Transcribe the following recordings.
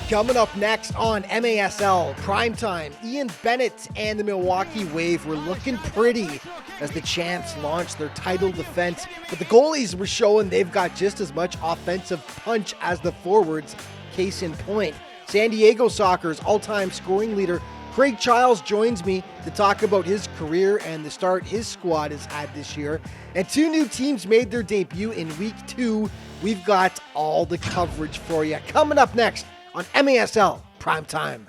Coming up next on MASL Primetime, Ian Bennett and the Milwaukee Wave were looking pretty as the Champs launched their title defense, but the goalies were showing they've got just as much offensive punch as the forwards. Case in point, San Diego Soccer's all-time scoring leader Craig Childs joins me to talk about his career and the start his squad has had this year. And two new teams made their debut in Week 2. We've got all the coverage for you. Coming up next on MASL Primetime.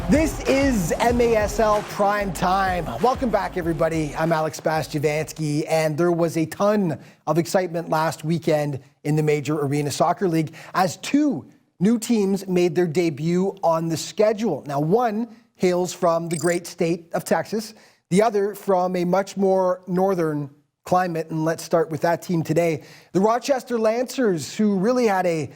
This is MASL Primetime. Welcome back, everybody. I'm Alex Bastiavansky, and there was a ton of excitement last weekend in the Major Arena Soccer League as two new teams made their debut on the schedule. Now, one hails from the great state of Texas, the other from a much more northern climate, and let's start with that team today. The Rochester Lancers, who really had a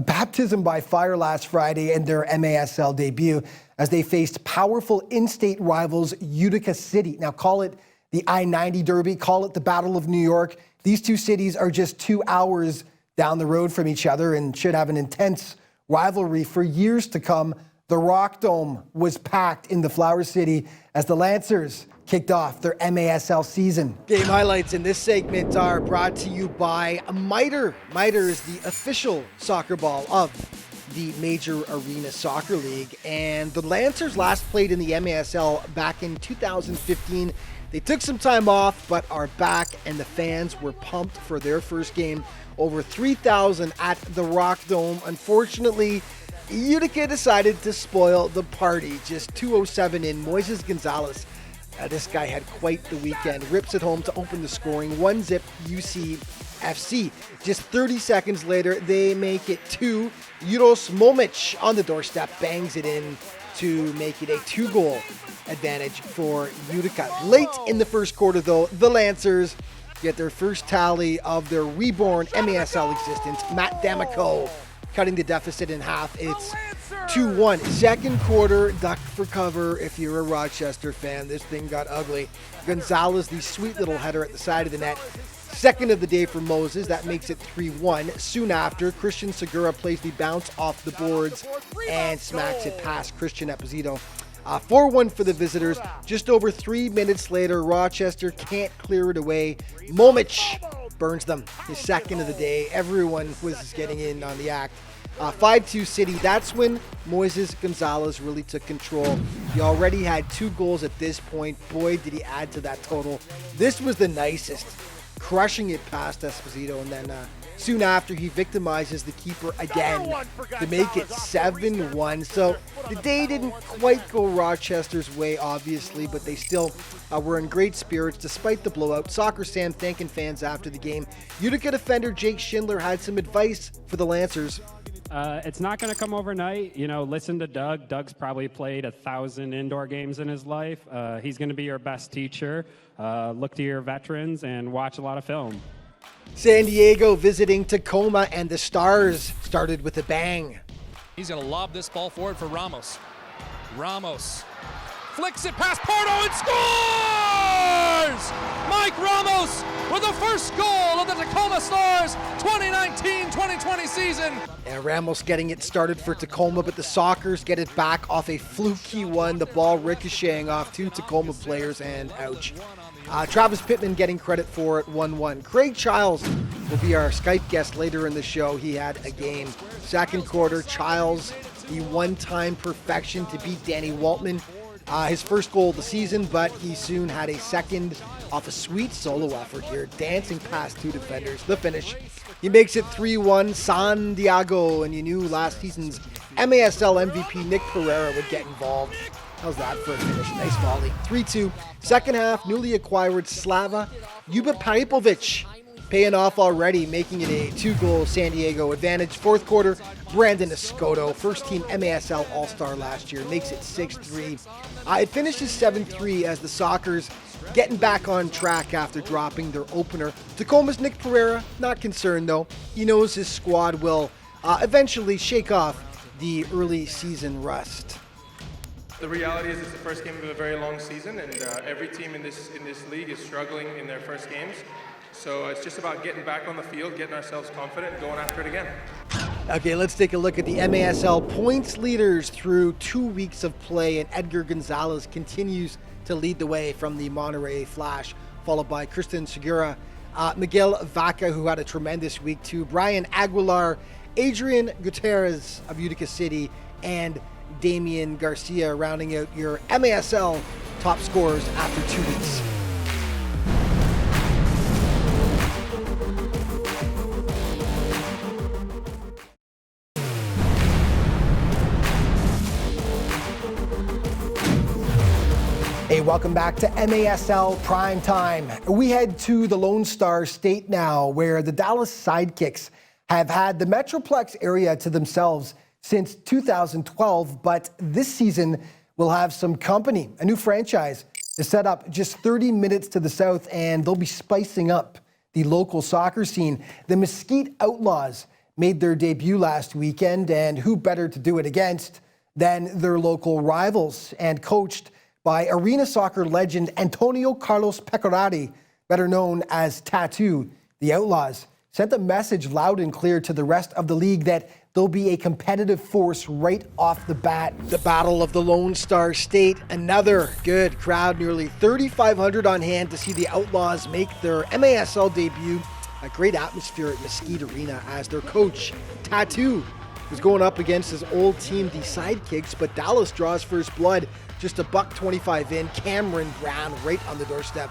baptism by fire last Friday in their MASL debut as they faced powerful in-state rivals Utica City. Now, call it the I-90 Derby, call it the Battle of New York. These two cities are just 2 hours down the road from each other and should have an intense rivalry for years to come. The Rock Dome was packed in the Flower City as the Lancers kicked off their MASL season. Game highlights in this segment are brought to you by Mitre. Mitre is the official soccer ball of the Major Arena Soccer League, and the Lancers last played in the MASL back in 2015. They took some time off, but are back, and the fans were pumped for their first game. Over 3,000 at the Rock Dome. Unfortunately, Utica decided to spoil the party. Just 2:07 in, Moises Gonzalez. This guy had quite the weekend. Rips it home to open the scoring. 1-0 UCFC. Just 30 seconds later, they make it 2. Juros Momic on the doorstep bangs it in to make it a 2-goal advantage for Utica. Late in the first quarter, though, the Lancers get their first tally of their reborn MASL existence. Matt D'Amico cutting the deficit in half. It's 2-1. Second quarter, duck for cover if you're a Rochester fan. This thing got ugly. Gonzalez, the sweet little header at the side of the net. Second of the day for Moses. That makes it 3-1. Soon after, Christian Segura plays the bounce off the boards and smacks it past Christian Esposito. 4-1 for the visitors. Just over 3 minutes later, Rochester can't clear it away. Momic burns them. His second of the day. Everyone was getting in on the act. 5-2 City. That's when Moises Gonzalez really took control. He already had 2 goals at this point. Boy, did he add to that total. This was the nicest. Crushing it past Esposito, and then soon after he victimizes the keeper again to make it 7-1. So the day didn't quite go Rochester's way, obviously, but they still were in great spirits despite the blowout. Soccer Sam thanking fans after the game. Utica defender Jake Schindler had some advice for the Lancers. It's not going to come overnight. You know, listen to Doug. Doug's probably played 1,000 indoor games in his life. He's going to be your best teacher. Look to your veterans and watch a lot of film. San Diego visiting Tacoma, and the Stars started with a bang. He's going to lob this ball forward for Ramos. Ramos flicks it past Porto and scores! Mike Ramos with the first goal of the Tacoma Stars 2019-2020 season. And Ramos getting it started for Tacoma, but the Sockers get it back off a fluky one. The ball ricocheting off 2 Tacoma players, and ouch. Travis Pittman getting credit for it, 1-1. Craig Childs will be our Skype guest later in the show. He had a game. Second quarter, Childs, the one-time perfection to beat Danny Waltman. His first goal of the season, but he soon had a second off a sweet solo effort here, dancing past 2 defenders. The finish. He makes it 3-1. San Diego, and you knew last season's MASL MVP Nick Pereira would get involved. How's that for a finish? Nice volley. 3-2. Second half, newly acquired Slava Jubipovic paying off already, making it a 2-goal San Diego advantage. Fourth quarter, Brandon Escoto, first-team MASL All-Star last year, makes it 6-3. It finishes 7-3 as the Sockers getting back on track after dropping their opener. Tacoma's Nick Pereira, not concerned though. He knows his squad will eventually shake off the early season rust. The reality is it's the first game of a very long season, and every team in this league is struggling in their first games. So it's just about getting back on the field, getting ourselves confident, and going after it again. Okay, let's take a look at the MASL points leaders through 2 weeks of play, and Edgar Gonzalez continues to lead the way from the Monterey Flash, followed by Kristen Segura, Miguel Vaca, who had a tremendous week too, Brian Aguilar, Adrian Gutierrez of Utica City, and Damian Garcia rounding out your MASL top scorers after 2 weeks. Hey, welcome back to MASL Primetime. We head to the Lone Star State now, where the Dallas Sidekicks have had the Metroplex area to themselves since 2012, but this season will have some company. A new franchise is set up just 30 minutes to the south, and they'll be spicing up the local soccer scene. The Mesquite Outlaws made their debut last weekend, and who better to do it against than their local rivals, and coached by arena soccer legend Antonio Carlos Pecorari, better known as Tattoo. The Outlaws sent a message loud and clear to the rest of the league that they'll be a competitive force right off the bat. The Battle of the Lone Star State, another good crowd, nearly 3,500 on hand to see the Outlaws make their MASL debut. A great atmosphere at Mesquite Arena as their coach, Tattoo, was going up against his old team, the Sidekicks, but Dallas draws first blood. Just a $1.25 in. Cameron Brown right on the doorstep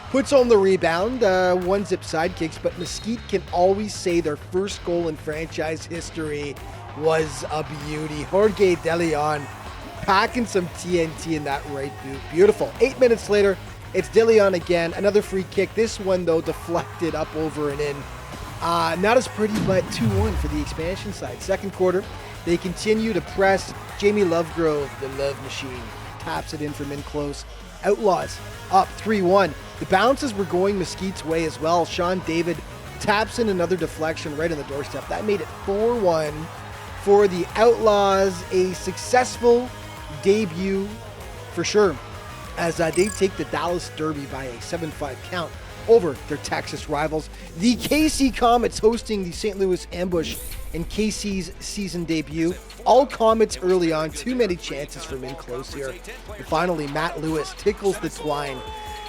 puts home the rebound. 1-zip Sidekicks, but Mesquite can always say their first goal in franchise history was a beauty. Jorge De Leon packing some TNT in that right boot. Beautiful. 8 minutes later, it's De Leon again. Another free kick. This one, though, deflected up, over, and in. Not as pretty, but 2-1 for the expansion side. Second quarter, they continue to press. Jamie Lovegrove, the Love Machine, taps it in from in close. Outlaws up 3-1. The bounces were going Mesquite's way as well. Sean David taps in another deflection right on the doorstep. That made it 4-1 for the Outlaws. A successful debut for sure, as they take the Dallas Derby by a 7-5 count over their Texas rivals. The KC Comets hosting the St. Louis Ambush in KC's season debut. All Comets early on, too many chances from in close here. And finally, Matt Lewis tickles the twine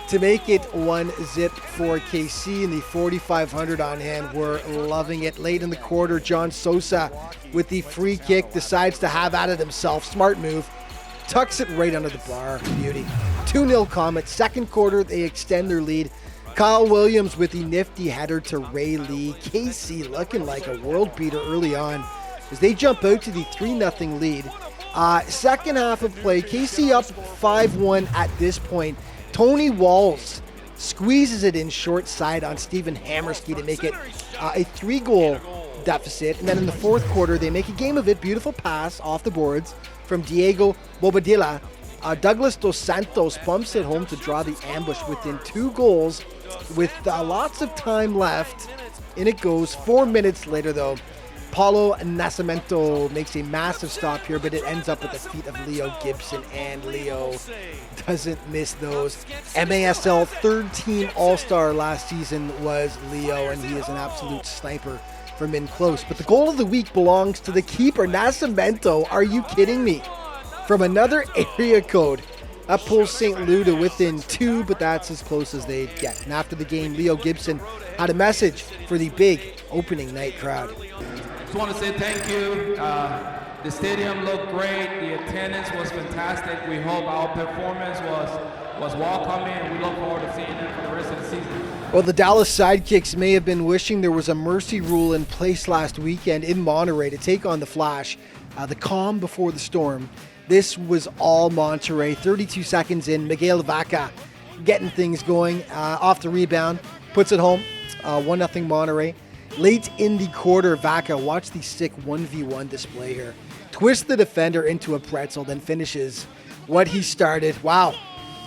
to make it 1-zip for KC, and the 4,500 on hand were loving it. Late in the quarter, John Sosa with the free kick decides to have at it himself. Smart move. Tucks it right under the bar. Beauty. 2-0 Comets. Second quarter, they extend their lead. Kyle Williams with the nifty header to Ray Lee. KC looking like a world beater early on as they jump out to the 3-0 lead. Second half of play, KC up 5-1 at this point. Tony Walls squeezes it in short side on Stephen Hammerski to make it a 3-goal deficit. And then in the fourth quarter, they make a game of it. Beautiful pass off the boards from Diego Bobadilla. Douglas Dos Santos bumps it home to draw the ambush within 2 goals with lots of time left. In it goes. 4 minutes later, though, Paulo Nascimento makes a massive stop here, but it ends up at the feet of Leo Gibson, and Leo doesn't miss those. MASL third-team All-Star last season was Leo, and he is an absolute sniper from in close. But the goal of the week belongs to the keeper, Nascimento. Are you kidding me? From another area code. That pulls St. Lou to within 2, but that's as close as they'd get. And after the game, Leo Gibson had a message for the big opening night crowd. Just want to say thank you. The stadium looked great. The attendance was fantastic. We hope our performance was welcoming, and we look forward to seeing it for the rest of the season. Well, the Dallas Sidekicks may have been wishing there was a mercy rule in place last weekend in Monterey to take on the Flash. The calm before the storm. This was all Monterey. 32 seconds in, Miguel Vaca getting things going off the rebound, puts it home 1-0 Monterey. Late in the quarter, Vaca, watch the sick 1v1 display here. Twists the defender into a pretzel, then finishes what he started. Wow.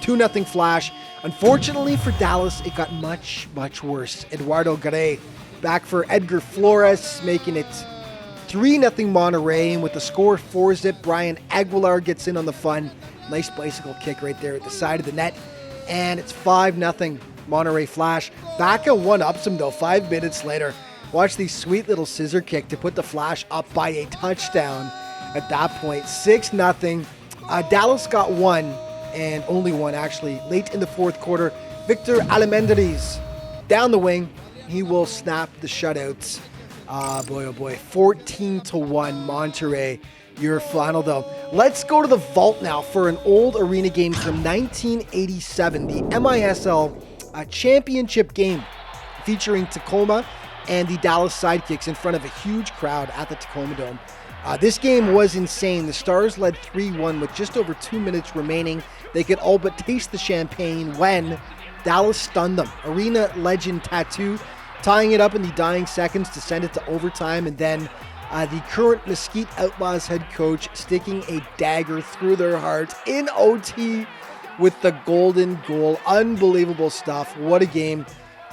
2-0 Flash. Unfortunately for Dallas, it got much, much worse. Eduardo Garay back for Edgar Flores, making it 3-0 Monterey. And with the score 4-zip, Brian Aguilar gets in on the fun. Nice bicycle kick right there at the side of the net. And it's 5-0 Monterey Flash. Vaca one-ups him though 5 minutes later. Watch the sweet little scissor kick to put the Flash up by a touchdown at that point. 6-0. Dallas got one, and only one actually. Late in the fourth quarter, Victor Almendariz down the wing. He will snap the shutouts. Boy, oh boy. 14-1 Monterey. Your final though. Let's go to the vault now for an old arena game from 1987. The MISL championship game featuring Tacoma and the Dallas Sidekicks in front of a huge crowd at the Tacoma Dome. This game was insane. The Stars led 3-1 with just over 2 minutes remaining. They could all but taste the champagne when Dallas stunned them. Arena legend Tattoo tying it up in the dying seconds to send it to overtime, and then the current Mesquite Outlaws head coach sticking a dagger through their heart in OT with the golden goal. Unbelievable stuff. What a game.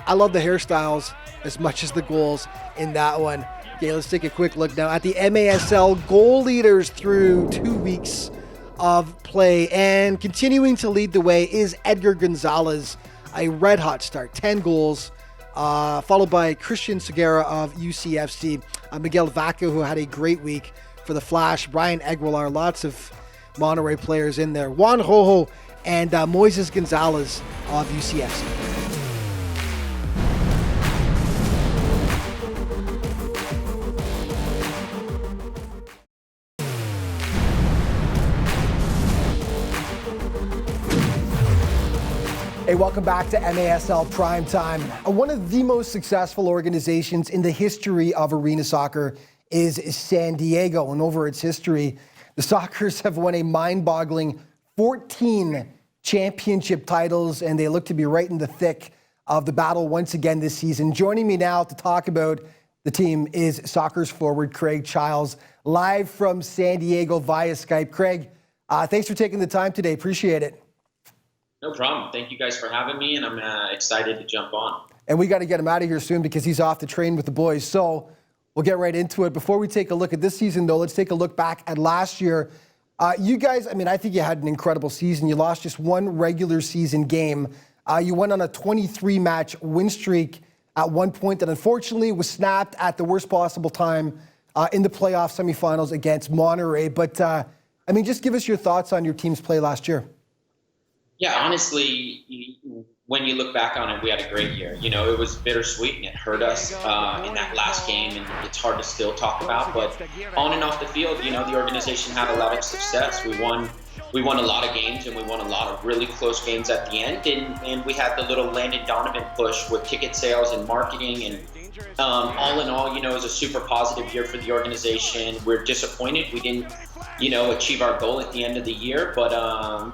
I love the hairstyles as much as the goals in that one. Okay, let's take a quick look now at the MASL goal leaders through 2 weeks of play. And continuing to lead the way is Edgar Gonzalez, a red-hot start, 10 goals, followed by Christian Segura of UCFC, Miguel Vaca, who had a great week for the Flash, Brian Aguilar, lots of Monterey players in there, Juan Rojo, and Moises Gonzalez of UCFC. Hey, welcome back to MASL Primetime. One of the most successful organizations in the history of arena soccer is San Diego. And over its history, the Sockers have won a mind-boggling 14 championship titles, and they look to be right in the thick of the battle once again this season. Joining me now to talk about the team is Sockers forward Craig Childs, live from San Diego via Skype. Craig, thanks for taking the time today. Appreciate it. No problem. Thank you guys for having me, and I'm excited to jump on. And we got to get him out of here soon because he's off to train with the boys. So we'll get right into it. Before we take a look at this season, though, let's take a look back at last year. You guys, I think you had an incredible season. You lost just one regular season game. You went on a 23-match win streak at one point that unfortunately was snapped at the worst possible time in the playoff semifinals against Monterey. But, just give us your thoughts on your team's play last year. Yeah, honestly, when you look back on it, we had a great year. You know, it was bittersweet and it hurt us in that last game, and it's hard to still talk about. But on and off the field, you know, the organization had a lot of success. We won a lot of games, and we won a lot of really close games at the end. And we had the little Landon Donovan push with ticket sales and marketing. And all in all, you know, it was a super positive year for the organization. We're disappointed we didn't, you know, achieve our goal at the end of the year. But,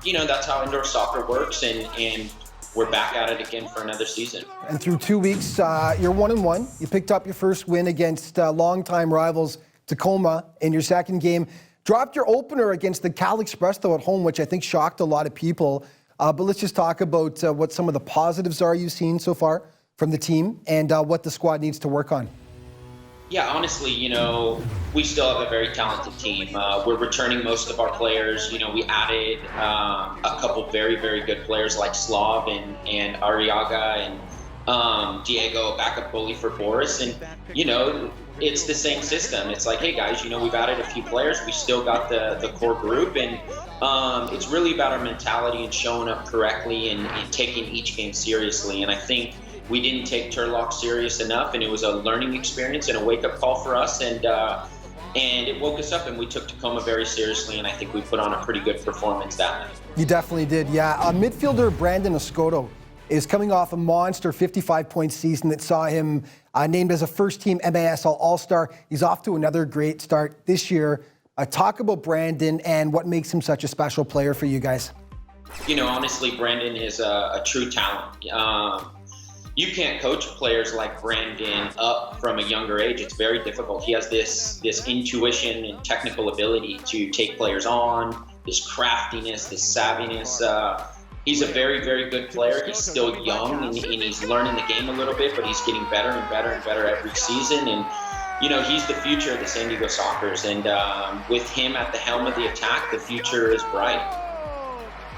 you know, that's how indoor soccer works. And we're back at it again for another season. And through 2 weeks, you're 1-1. You picked up your first win against longtime rivals Tacoma in your second game. Dropped your opener against the Cal Express, though, at home, which I think shocked a lot of people. But let's just talk about what some of the positives are you've seen so far from the team and what the squad needs to work on. Yeah, honestly, you know, we still have a very talented team. We're returning most of our players. You know, we added a couple very, very good players like Slav and Arriaga and Diego, a backup goalie for Boris. And, you know, it's the same system. It's like, hey, guys, you know, we've added a few players. We still got the core group. And it's really about our mentality and showing up correctly and taking each game seriously. And I think we didn't take Turlock serious enough, and it was a learning experience and a wake-up call for us, and it woke us up, and we took Tacoma very seriously, and I think we put on a pretty good performance that night. You definitely did, yeah. Midfielder Brandon Escoto is coming off a monster 55-point season that saw him named as a first-team MASL All-Star. He's off to another great start this year. Talk about Brandon and what makes him such a special player for you guys. You know, honestly, Brandon is a true talent. you can't coach players like Brandon up from a younger age. It's very difficult. He has this intuition and technical ability to take players on, this craftiness, this savviness. He's a very, very good player. He's still young and he's learning the game a little bit, but he's getting better and better and better every season. And, you know, he's the future of the San Diego Sockers. And with him at the helm of the attack, the future is bright.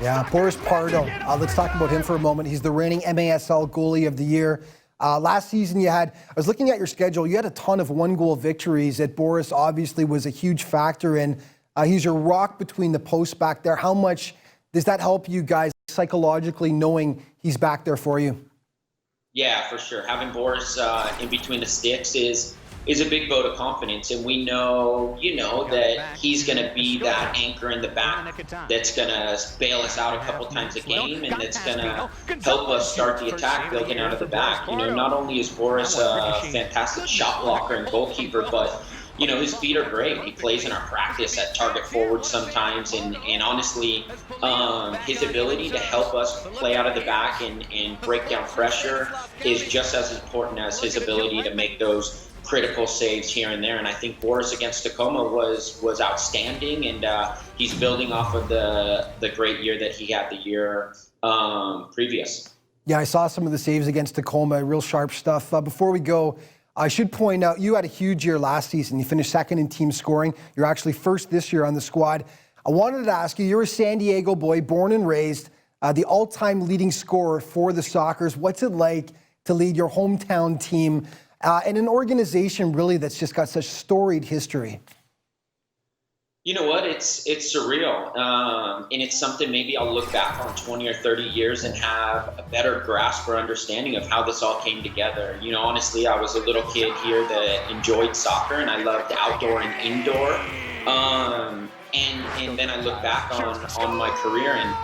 Yeah, Boris Pardo. Let's talk about him for a moment. He's the reigning MASL goalie of the year. Last season I was looking at your schedule, you had a ton of one-goal victories that Boris obviously was a huge factor in. He's your rock between the posts back there. How much does that help you guys psychologically knowing he's back there for you? Yeah, for sure. Having Boris in between the sticks is a big vote of confidence, and we know, that he's going to be that anchor in the back that's going to bail us out a couple times a game, and that's going to help us start the attack building out of the back. Not only is Boris a fantastic shot blocker and goalkeeper, but his feet are great. He plays in our practice at target forward sometimes, and honestly, his ability to help us play out of the back and break down pressure is just as important as his ability to make those critical saves here and there. And I think Boris against Tacoma was outstanding, and he's building off of the great year that he had the year previous. Yeah, I saw some of the saves against Tacoma, real sharp stuff. Before we go, I should point out you had a huge year last season. You finished second in team scoring. You're actually first this year on the squad. I wanted to ask you, you're a San Diego boy, born and raised, the all-time leading scorer for the Sockers. What's it like to lead your hometown team and an organization really that's just got such storied history? You know what? It's surreal. And it's something maybe I'll look back on 20 or 30 years and have a better grasp or understanding of how this all came together. Honestly, I was a little kid here that enjoyed soccer, and I loved outdoor and indoor. And then I look back on my career, and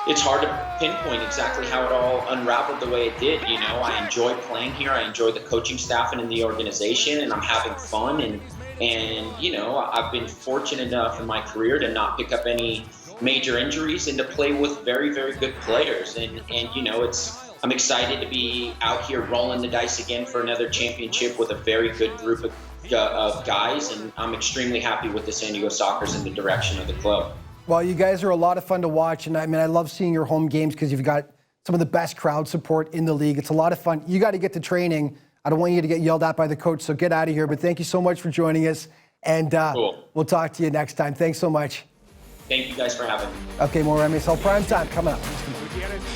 it's hard to pinpoint exactly how it all unraveled the way it did. I enjoy playing here. I enjoy the coaching staff and in the organization, and I'm having fun. And I've been fortunate enough in my career to not pick up any major injuries and to play with very, very good players. And I'm excited to be out here rolling the dice again for another championship with a very good group of guys. And I'm extremely happy with the San Diego Sockers and the direction of the club. Well, you guys are a lot of fun to watch, and I love seeing your home games because you've got some of the best crowd support in the league. It's a lot of fun. You got to get to training. I don't want you to get yelled at by the coach, so get out of here. But thank you so much for joining us, and cool. We'll talk to you next time. Thanks so much. Thank you guys for having me. Okay, more MASL Primetime coming up.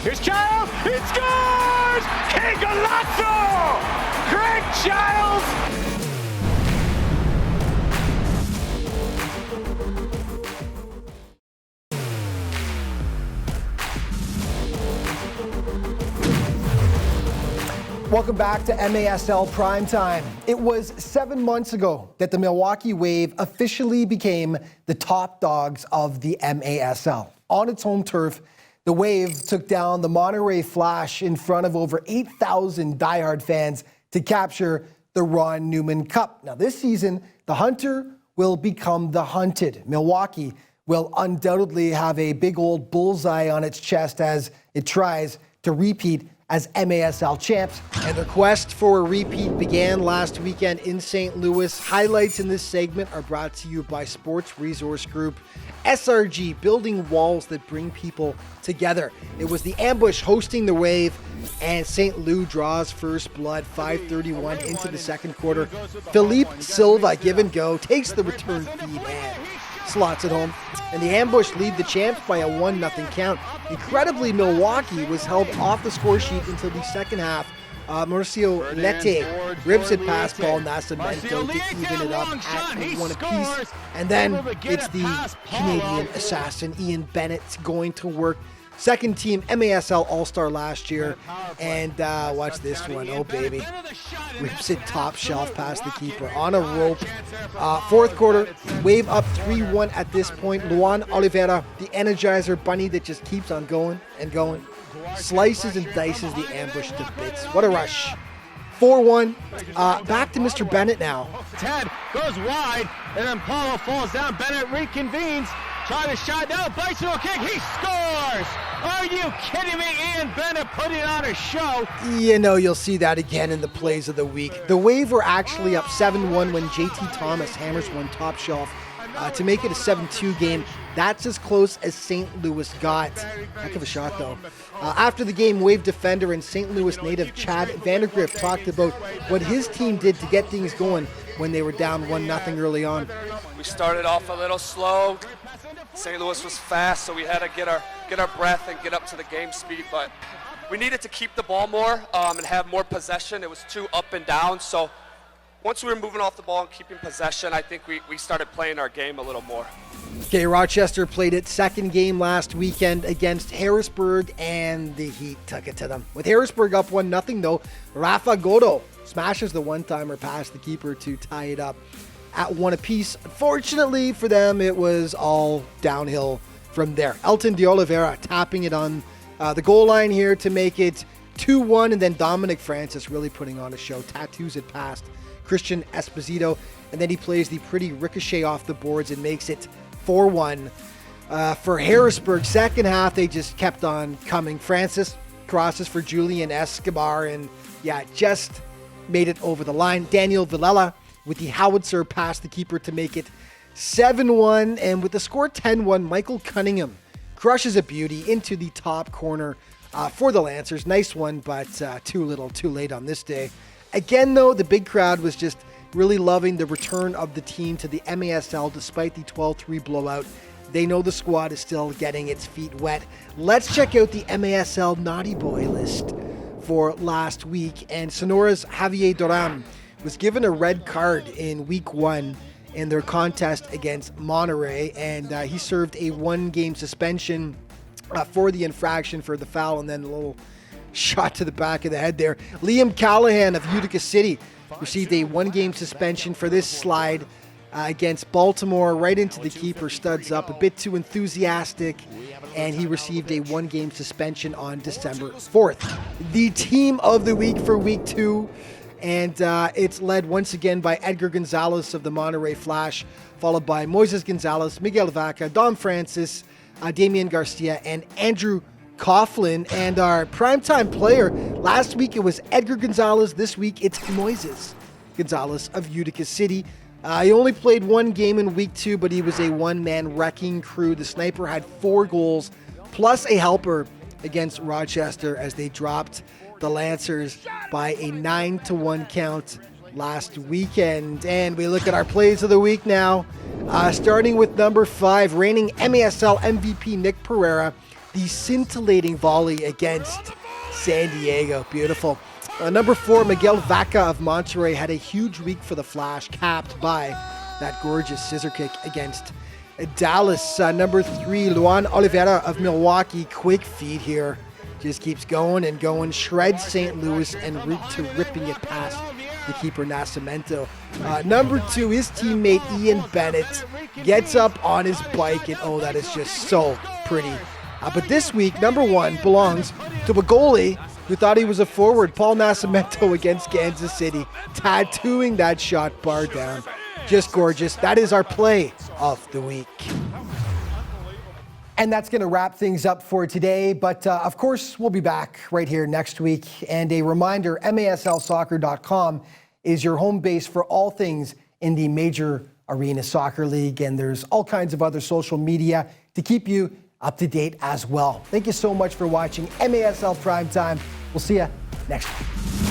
Here's Child. He scores! King Golasso! Greg Childs! Welcome back to MASL Primetime. It was 7 months ago that the Milwaukee Wave officially became the top dogs of the MASL. On its home turf, the Wave took down the Monterey Flash in front of over 8,000 diehard fans to capture the Ron Newman Cup. Now this season, the Hunter will become the Hunted. Milwaukee will undoubtedly have a big old bullseye on its chest as it tries to repeat as MASL champs. And their quest for a repeat began last weekend in St. Louis. Highlights in this segment are brought to you by Sports Resource Group. SRG, building walls that bring people together. It was the Ambush hosting the Wave, and St. Louis draws first blood, 5:31 into the second quarter. Philippe Silva, give and go, takes the return feed and slots it home. And the Ambush lead the champs by a 1-0 count. Incredibly, Milwaukee was held off the score sheet until the second half. Mauricio Nete rips it past Paul Nascimento to even it up at 1 apiece. And then it's the Canadian assassin Ian Bennett going to work. Second team MASL All-Star last year. And watch this one. Oh, baby. Rips it top shelf past the keeper on a rope. Fourth quarter, Wave up 3-1 at this point. Luan Oliveira, the Energizer bunny that just keeps on going and going, slices and dices the Ambush to bits. What a rush. 4-1. Back to Mr. Bennett now. Ted goes wide, and then Paulo falls down. Bennett reconvenes. Trying to shot now. Bicycle kick. He scores! Are you kidding me? Ian Bennett putting on a show. You know, you'll see that again in the plays of the week. The Wave were actually up 7-1 when JT Thomas hammers one top shelf to make it a 7-2 game. That's as close as St. Louis got. Heck of a shot, though. After the game, Wave defender and St. Louis native Chad Vandergrift talked about what his team did to get things going when they were down 1-0 early on. We started off a little slow. St. Louis was fast, so we had to get our breath and get up to the game speed. But we needed to keep the ball more and have more possession. It was too up and down. So once we were moving off the ball and keeping possession, I think we started playing our game a little more. Okay, Rochester played its second game last weekend against Harrisburg, and the Heat took it to them. With Harrisburg up 1-0, though, Rafa Godo smashes the one-timer past the keeper to tie it up at 1 apiece. Unfortunately for them, it was all downhill from there. Elton de Oliveira tapping it on the goal line here to make it 2-1, and then Dominic Francis really putting on a show. Tattoos it past Christian Esposito, and then he plays the pretty ricochet off the boards and makes it 4-1. For Harrisburg, second half, they just kept on coming. Francis crosses for Julian Escobar, and just made it over the line. Daniel Villela with the howitzer past the keeper to make it 7-1, and with the score 10-1, Michael Cunningham crushes a beauty into the top corner for the Lancers. Nice one, but too little, too late on this day. Again, though, the big crowd was just really loving the return of the team to the MASL despite the 12-3 blowout. They know the squad is still getting its feet wet. Let's check out the MASL Naughty Boy list for last week. And Sonora's Javier Duran was given a red card in week 1 in their contest against Monterey, and he served a 1-game suspension for the infraction for the foul, and then a little shot to the back of the head there. Liam Callahan of Utica City received a 1-game suspension for this slide against Baltimore, right into the keeper, studs up, a bit too enthusiastic, and he received a 1-game suspension on December 4th. The team of the week for week 2, and it's led once again by Edgar Gonzalez of the Monterey Flash, followed by Moises Gonzalez, Miguel Vaca, Dom Francis, Damian Garcia, and Andrew Coughlin. And our primetime player, last week it was Edgar Gonzalez, this week it's Moises Gonzalez of Utica City. He only played 1 game in week 2, but he was a one-man wrecking crew. The sniper had 4 goals, plus a helper against Rochester as they dropped the Lancers by a 9-1 count last weekend. And we look at our plays of the week now, starting with number 5, reigning MASL MVP Nick Pereira, the scintillating volley against San Diego. Beautiful. Number 4, Miguel Vaca of Monterey had a huge week for the Flash, capped by that gorgeous scissor kick against Dallas. Number 3, Luan Oliveira of Milwaukee, quick feet here. Just keeps going and going, shreds St. Louis en route to ripping it past the keeper Nascimento. Number 2, his teammate Ian Bennett gets up on his bike, and oh, that is just so pretty. But this week, number 1 belongs to a goalie who thought he was a forward, Paul Nascimento against Kansas City, tattooing that shot bar down. Just gorgeous. That is our play of the week. And that's going to wrap things up for today. But of course, we'll be back right here next week. And a reminder, MASLsoccer.com is your home base for all things in the Major Arena Soccer League. And there's all kinds of other social media to keep you up to date as well. Thank you so much for watching MASL Primetime. We'll see you next week.